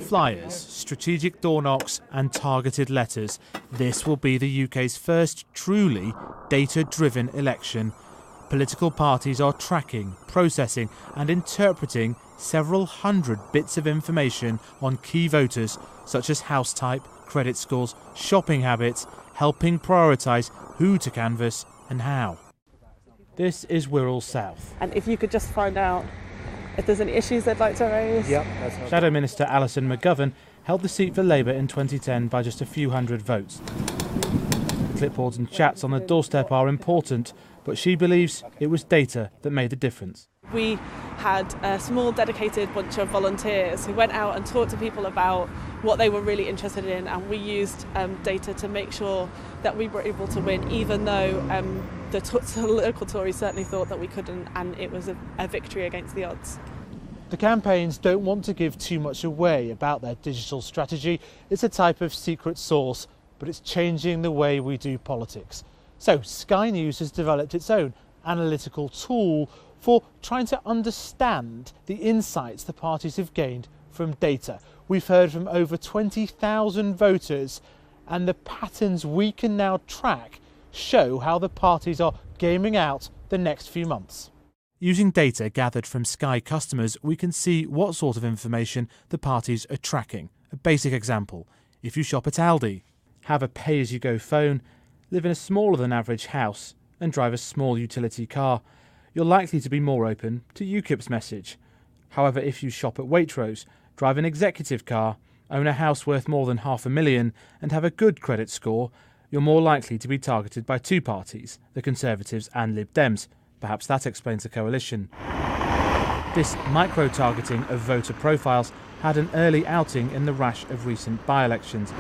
Flyers, strategic door knocks and targeted letters. This will be the UK's first truly data-driven election. Political parties are tracking, processing and interpreting several hundred bits of information on key voters, such as house type, credit scores, shopping habits, helping prioritise who to canvass and how. This is Wirral South. And if you could just find out if there's any issues they'd like to raise. Shadow Minister Alison McGovern held the seat for Labour in 2010 by just a few hundred votes. Clipboards and chats on the doorstep are important, but she believes it was data that made the difference. We had a small dedicated bunch of volunteers who went out and talked to people about what they were really interested in, and we used data to make sure that we were able to win, even though the local Tories certainly thought that we couldn't, and it was a victory against the odds. The campaigns don't want to give too much away about their digital strategy. It's a type of secret sauce, but it's changing the way we do politics. So Sky News has developed its own analytical tool for trying to understand the insights the parties have gained from data. We've heard from over 20,000 voters, and the patterns we can now track show how the parties are gaming out the next few months. Using data gathered from Sky customers, we can see what sort of information the parties are tracking. A basic example: if you shop at Aldi, have a pay-as-you-go phone, live in a smaller than average house and drive a small utility car, you're likely to be more open to UKIP's message. However, if you shop at Waitrose, drive an executive car, own a house worth more than £500,000 and have a good credit score, you're more likely to be targeted by two parties, the Conservatives and Lib Dems. Perhaps that explains the coalition. This micro-targeting of voter profiles had an early outing in the rash of recent by-elections.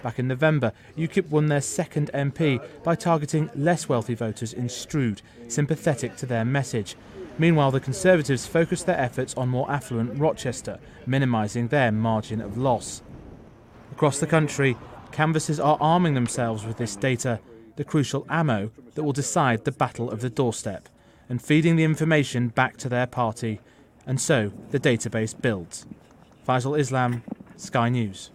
Back in November, UKIP won their second MP by targeting less wealthy voters in Strood, sympathetic to their message. Meanwhile, the Conservatives focused their efforts on more affluent Rochester, minimising their margin of loss. Across the country, canvassers are arming themselves with this data, the crucial ammo that will decide the battle of the doorstep, and feeding the information back to their party. And so the database builds. Faisal Islam, Sky News.